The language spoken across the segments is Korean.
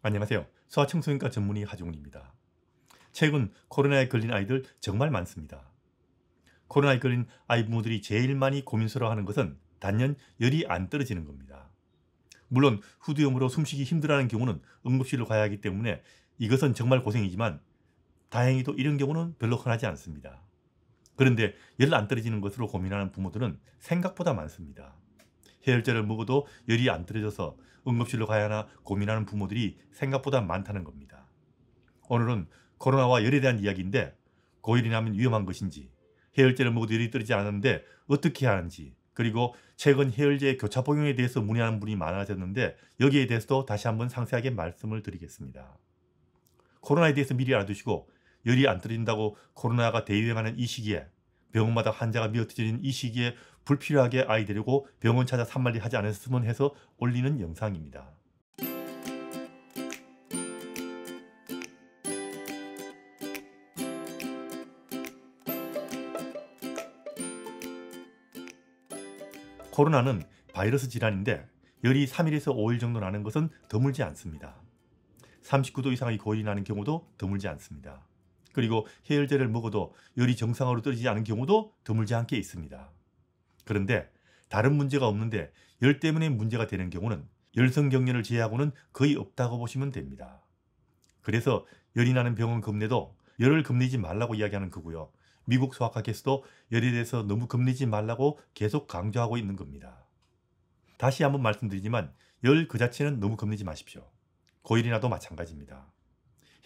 안녕하세요. 소아청소년과 전문의 하종훈입니다. 최근 코로나에 걸린 아이들 정말 많습니다. 코로나에 걸린 아이 부모들이 제일 많이 고민스러워하는 것은 단연 열이 안 떨어지는 겁니다. 물론 후두염으로 숨쉬기 힘들어하는 경우는 응급실로 가야 하기 때문에 이것은 정말 고생이지만 다행히도 이런 경우는 별로 흔하지 않습니다. 그런데 열 안 떨어지는 것으로 고민하는 부모들은 생각보다 많습니다. 해열제를 먹어도 열이 안 떨어져서 응급실로 가야 하나 고민하는 부모들이 생각보다 많다는 겁니다. 오늘은 코로나와 열에 대한 이야기인데 고열이 나면 위험한 것인지, 해열제를 먹어도 열이 떨어지지 않았는데 어떻게 해야 하는지, 그리고 최근 해열제 교차 복용에 대해서 문의하는 분이 많아졌는데 여기에 대해서도 다시 한번 상세하게 말씀을 드리겠습니다. 코로나에 대해서 미리 알아두시고 열이 안 떨어진다고 코로나가 대유행하는 이 시기에 병원마다 환자가 미어터지는 이 시기에 불필요하게 아이 데리고 병원 찾아 산말리 하지 않았으면 해서 올리는 영상입니다. 코로나는 바이러스 질환인데 열이 3일에서 5일 정도 나는 것은 드물지 않습니다. 39도 이상의 고열이 나는 경우도 드물지 않습니다. 그리고 해열제를 먹어도 열이 정상으로 떨어지지 않은 경우도 드물지 않게 있습니다. 그런데 다른 문제가 없는데 열 때문에 문제가 되는 경우는 열성경련을 제외하고는 거의 없다고 보시면 됩니다. 그래서 열이 나는 병원 겁내도 열을 겁내지 말라고 이야기하는 거고요. 미국 소아과께서도 열에 대해서 너무 겁내지 말라고 계속 강조하고 있는 겁니다. 다시 한번 말씀드리지만 열 그 자체는 너무 겁내지 마십시오. 고열이 나도 마찬가지입니다.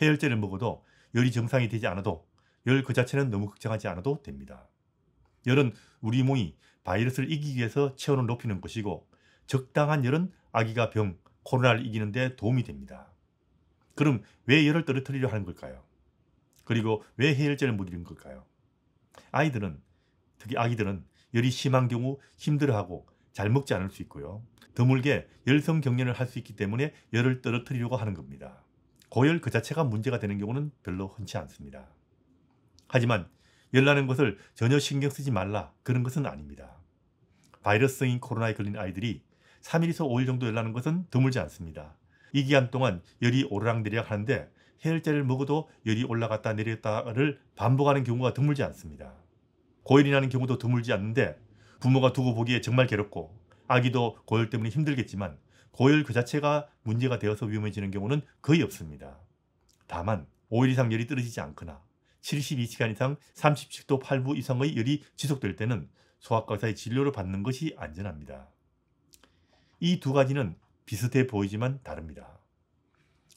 해열제를 먹어도 열이 정상이 되지 않아도 열 그 자체는 너무 걱정하지 않아도 됩니다. 열은 우리 몸이 바이러스를 이기기 위해서 체온을 높이는 것이고 적당한 열은 아기가 병, 코로나를 이기는 데 도움이 됩니다. 그럼 왜 열을 떨어뜨리려 하는 걸까요? 그리고 왜 해열제를 먹이는 걸까요? 아이들은, 특히 아기들은 열이 심한 경우 힘들어하고 잘 먹지 않을 수 있고요. 드물게 열성 경련을 할 수 있기 때문에 열을 떨어뜨리려고 하는 겁니다. 고열 그 자체가 문제가 되는 경우는 별로 흔치 않습니다. 하지만 열나는 것을 전혀 신경 쓰지 말라 그런 것은 아닙니다. 바이러스성인 코로나에 걸린 아이들이 3일에서 5일 정도 열나는 것은 드물지 않습니다. 이 기간 동안 열이 오르락내리락 하는데 해열제를 먹어도 열이 올라갔다 내렸다를 반복하는 경우가 드물지 않습니다. 고열이 나는 경우도 드물지 않는데 부모가 두고 보기에 정말 괴롭고 아기도 고열 때문에 힘들겠지만 고열 그 자체가 문제가 되어서 위험해지는 경우는 거의 없습니다. 다만 5일 이상 열이 떨어지지 않거나 72시간 이상 37도 8분 이상의 열이 지속될 때는 소아과 의사의 진료를 받는 것이 안전합니다. 이 두 가지는 비슷해 보이지만 다릅니다.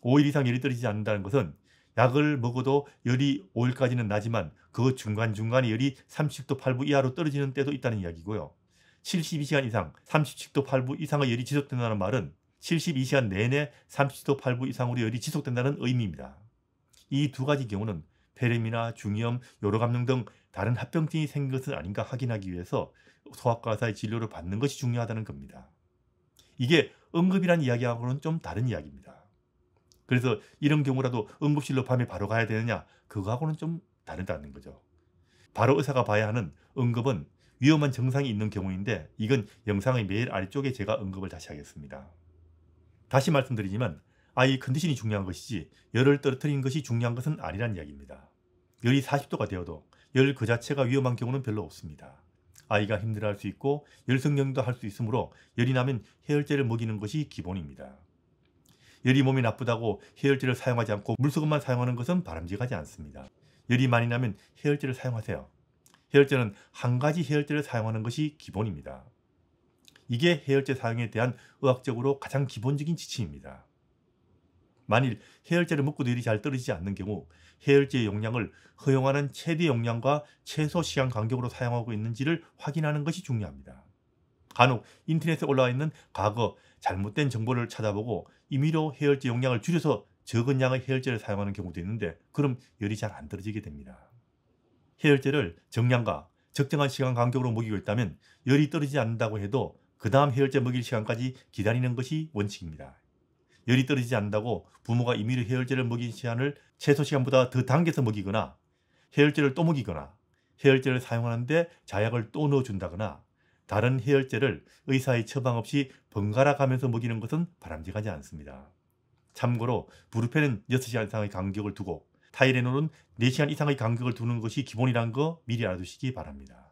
5일 이상 열이 떨어지지 않는다는 것은 약을 먹어도 열이 5일까지는 나지만 그 중간중간에 열이 30도 8분 이하로 떨어지는 때도 있다는 이야기고요. 72시간 이상 37도 8분 이상의 열이 지속된다는 말은 72시간 내내 30도 8분 이상으로 열이 지속된다는 의미입니다. 이 두 가지 경우는 폐렴이나 중이염, 요로감염 등 다른 합병증이 생긴 것은 아닌가 확인하기 위해서 소아과 의사의 진료를 받는 것이 중요하다는 겁니다. 이게 응급이란 이야기하고는 좀 다른 이야기입니다. 그래서 이런 경우라도 응급실로 밤에 바로 가야 되느냐? 그거하고는 좀 다르다는 거죠. 바로 의사가 봐야 하는 응급은 위험한 증상이 있는 경우인데 이건 영상의 매일 아래쪽에 제가 언급을 다시 하겠습니다. 다시 말씀드리지만 아이 컨디션이 중요한 것이지 열을 떨어뜨리는 것이 중요한 것은 아니란 이야기입니다. 열이 40도가 되어도 열 그 자체가 위험한 경우는 별로 없습니다. 아이가 힘들어할 수 있고 열성경도 할 수 있으므로 열이 나면 해열제를 먹이는 것이 기본입니다. 열이 몸에 나쁘다고 해열제를 사용하지 않고 물소금만 사용하는 것은 바람직하지 않습니다. 열이 많이 나면 해열제를 사용하세요. 해열제는 한 가지 해열제를 사용하는 것이 기본입니다. 이게 해열제 사용에 대한 의학적으로 가장 기본적인 지침입니다. 만일 해열제를 먹고도 열이 잘 떨어지지 않는 경우 해열제의 용량을 허용하는 최대 용량과 최소 시간 간격으로 사용하고 있는지를 확인하는 것이 중요합니다. 간혹 인터넷에 올라와 있는 과거 잘못된 정보를 찾아보고 임의로 해열제 용량을 줄여서 적은 양의 해열제를 사용하는 경우도 있는데 그럼 열이 잘 안 떨어지게 됩니다. 해열제를 정량과 적정한 시간 간격으로 먹이고 있다면 열이 떨어지지 않는다고 해도 그 다음 해열제 먹일 시간까지 기다리는 것이 원칙입니다. 열이 떨어지지 않는다고 부모가 임의로 해열제를 먹인 시간을 최소 시간보다 더 당겨서 먹이거나 해열제를 또 먹이거나 해열제를 사용하는데 자약을 또 넣어준다거나 다른 해열제를 의사의 처방 없이 번갈아 가면서 먹이는 것은 바람직하지 않습니다. 참고로 브루펜은 6시간 이상의 간격을 두고 타이레놀은 4시간 이상의 간격을 두는 것이 기본이라는 거 미리 알아두시기 바랍니다.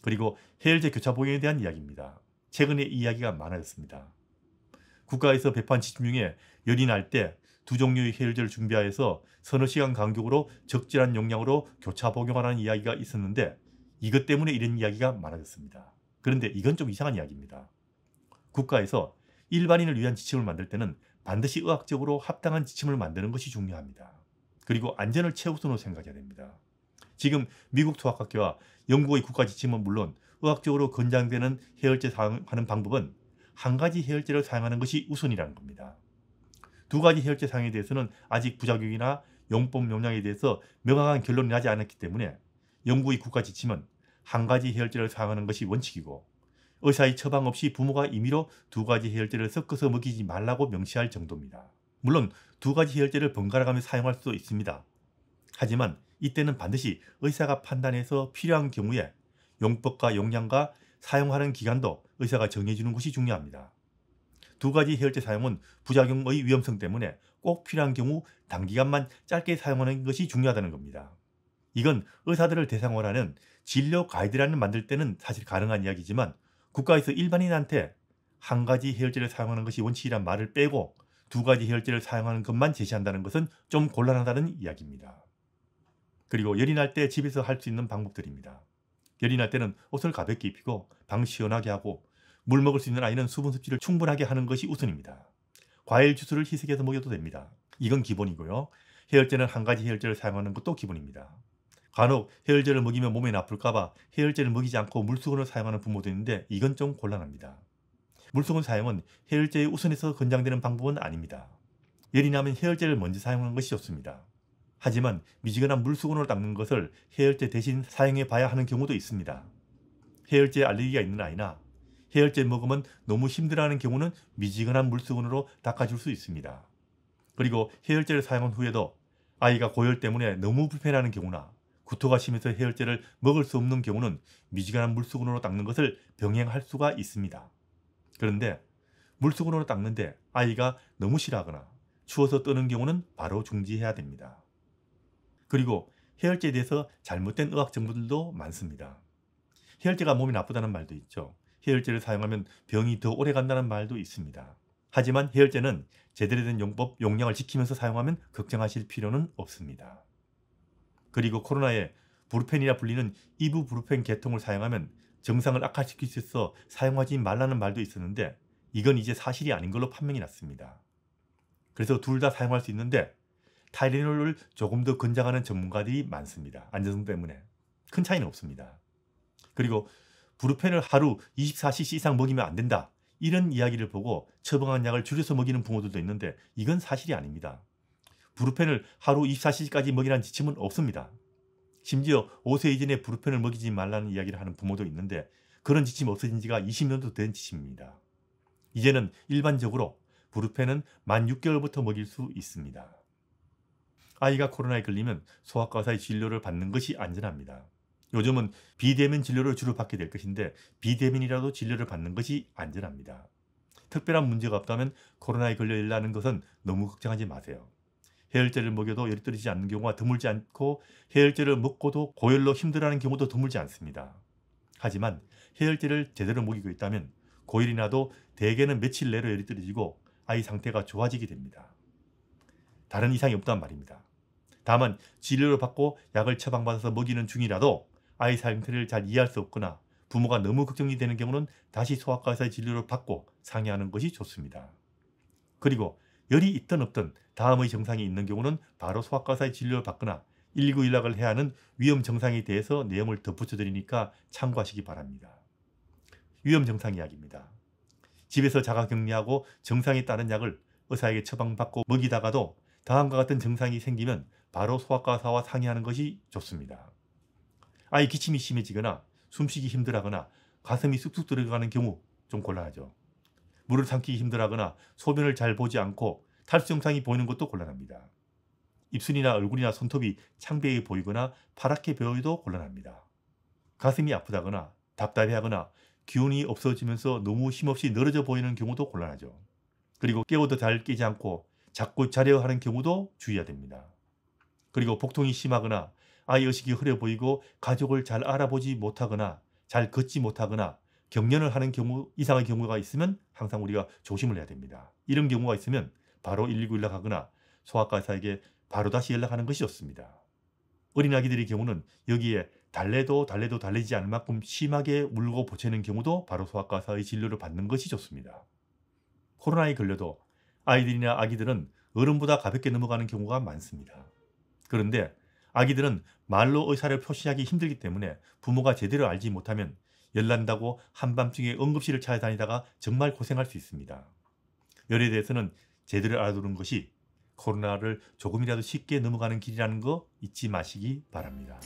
그리고 해열제 교차 복용에 대한 이야기입니다. 최근에 이야기가 많아졌습니다. 국가에서 배포한 지침 중에 열이 날 때 두 종류의 해열제를 준비하여서 서너 시간 간격으로 적절한 용량으로 교차 복용하라는 이야기가 있었는데 이것 때문에 이런 이야기가 많아졌습니다. 그런데 이건 좀 이상한 이야기입니다. 국가에서 일반인을 위한 지침을 만들 때는 반드시 의학적으로 합당한 지침을 만드는 것이 중요합니다. 그리고 안전을 최우선으로 생각해야 됩니다. 지금 미국 소아학교와 영국의 국가 지침은 물론 의학적으로 권장되는 해열제 사용하는 방법은 한 가지 해열제를 사용하는 것이 우선이라는 겁니다. 두 가지 해열제 사용에 대해서는 아직 부작용이나 용법 용량에 대해서 명확한 결론이 나지 않았기 때문에 영국의 국가 지침은 한 가지 해열제를 사용하는 것이 원칙이고 의사의 처방 없이 부모가 임의로 두 가지 해열제를 섞어서 먹이지 말라고 명시할 정도입니다. 물론 두 가지 해열제를 번갈아가며 사용할 수도 있습니다. 하지만 이때는 반드시 의사가 판단해서 필요한 경우에 용법과 용량과 사용하는 기간도 의사가 정해주는 것이 중요합니다. 두 가지 해열제 사용은 부작용의 위험성 때문에 꼭 필요한 경우 단기간만 짧게 사용하는 것이 중요하다는 겁니다. 이건 의사들을 대상으로 하는 진료 가이드라인을 만들 때는 사실 가능한 이야기지만 국가에서 일반인한테 한 가지 해열제를 사용하는 것이 원칙이란 말을 빼고 두 가지 해열제를 사용하는 것만 제시한다는 것은 좀 곤란하다는 이야기입니다. 그리고 열이 날 때 집에서 할 수 있는 방법들입니다. 열이 날 때는 옷을 가볍게 입히고 방 시원하게 하고 물 먹을 수 있는 아이는 수분 섭취를 충분하게 하는 것이 우선입니다. 과일 주스를 희석해서 먹여도 됩니다. 이건 기본이고요. 해열제는 한 가지 해열제를 사용하는 것도 기본입니다. 간혹 해열제를 먹이면 몸에 나쁠까봐 해열제를 먹이지 않고 물수건을 사용하는 부모도 있는데 이건 좀 곤란합니다. 물수건 사용은 해열제의 우선에서 권장되는 방법은 아닙니다. 열이 나면 해열제를 먼저 사용하는 것이 좋습니다. 하지만 미지근한 물수건으로 닦는 것을 해열제 대신 사용해 봐야 하는 경우도 있습니다. 해열제에 알레르기가 있는 아이나 해열제 먹으면 너무 힘들어하는 경우는 미지근한 물수건으로 닦아줄 수 있습니다. 그리고 해열제를 사용한 후에도 아이가 고열 때문에 너무 불편해하는 경우나 구토가 심해서 해열제를 먹을 수 없는 경우는 미지근한 물수건으로 닦는 것을 병행할 수가 있습니다. 그런데 물수건으로 닦는데 아이가 너무 싫어하거나 추워서 뜨는 경우는 바로 중지해야 됩니다. 그리고 해열제에 대해서 잘못된 의학 정보들도 많습니다. 해열제가 몸이 나쁘다는 말도 있죠. 해열제를 사용하면 병이 더 오래 간다는 말도 있습니다. 하지만 해열제는 제대로 된 용법, 용량을 지키면서 사용하면 걱정하실 필요는 없습니다. 그리고 코로나에 브루펜이라 불리는 이부브루펜 계통을 사용하면 증상을 악화시킬 수 있어 사용하지 말라는 말도 있었는데 이건 이제 사실이 아닌 걸로 판명이 났습니다. 그래서 둘 다 사용할 수 있는데 타이레놀을 조금 더 권장하는 전문가들이 많습니다. 안전성 때문에. 큰 차이는 없습니다. 그리고 브루펜을 하루 24cc 이상 먹이면 안 된다. 이런 이야기를 보고 처방한 약을 줄여서 먹이는 부모들도 있는데 이건 사실이 아닙니다. 브루펜을 하루 24cc까지 먹이라는 지침은 없습니다. 심지어 5세 이전에 브루펜을 먹이지 말라는 이야기를 하는 부모도 있는데 그런 지침이 없어진 지가 20년도 된 지침입니다. 이제는 일반적으로 브루펜은 만 6개월부터 먹일 수 있습니다. 아이가 코로나에 걸리면 소아과 의사의 진료를 받는 것이 안전합니다. 요즘은 비대면 진료를 주로 받게 될 것인데 비대면이라도 진료를 받는 것이 안전합니다. 특별한 문제가 없다면 코로나에 걸려 일어나는 것은 너무 걱정하지 마세요. 해열제를 먹여도 열이 떨어지지 않는 경우가 드물지 않고 해열제를 먹고도 고열로 힘들어하는 경우도 드물지 않습니다. 하지만 해열제를 제대로 먹이고 있다면 고열이 나도 대개는 며칠 내로 열이 떨어지고 아이 상태가 좋아지게 됩니다. 다른 이상이 없단 말입니다. 다만 진료를 받고 약을 처방받아서 먹이는 중이라도 아이 상태를 잘 이해할 수 없거나 부모가 너무 걱정이 되는 경우는 다시 소아과 의사의 진료를 받고 상의하는 것이 좋습니다. 그리고 열이 있든 없든 다음의 증상이 있는 경우는 바로 소아과 의사의 진료를 받거나 119 연락을 해야 하는 위험 증상에 대해서 내용을 덧붙여 드리니까 참고하시기 바랍니다. 위험 증상 이야기입니다. 집에서 자가격리하고 증상에 따른 약을 의사에게 처방받고 먹이다가도 다음과 같은 증상이 생기면 바로 소아과 의사와 상의하는 것이 좋습니다. 아이 기침이 심해지거나 숨쉬기 힘들어하거나 가슴이 쑥쑥 들어가는 경우 좀 곤란하죠. 물을 삼키기 힘들어하거나 소변을 잘 보지 않고 탈수 증상이 보이는 것도 곤란합니다. 입술이나 얼굴이나 손톱이 창백해 보이거나 파랗게 보여도 곤란합니다. 가슴이 아프다거나 답답해하거나 기운이 없어지면서 너무 힘없이 늘어져 보이는 경우도 곤란하죠. 그리고 깨워도 잘 깨지 않고 자꾸 자려 하는 경우도 주의해야 됩니다. 그리고 복통이 심하거나 아이 의식이 흐려 보이고 가족을 잘 알아보지 못하거나 잘 걷지 못하거나 경련을 하는 경우, 이상의 경우가 있으면 항상 우리가 조심을 해야 됩니다. 이런 경우가 있으면 바로 119 연락하거나 소아과 의사에게 바로 다시 연락하는 것이 좋습니다. 어린아기들의 경우는 여기에 달래도 달래지 않을 만큼 심하게 울고 보채는 경우도 바로 소아과 의사의 진료를 받는 것이 좋습니다. 코로나에 걸려도 아이들이나 아기들은 어른보다 가볍게 넘어가는 경우가 많습니다. 그런데 아기들은 말로 의사를 표시하기 힘들기 때문에 부모가 제대로 알지 못하면 열난다고 한밤중에 응급실을 찾아다니다가 정말 고생할 수 있습니다. 열에 대해서는 제대로 알아두는 것이 코로나를 조금이라도 쉽게 넘어가는 길이라는 거 잊지 마시기 바랍니다.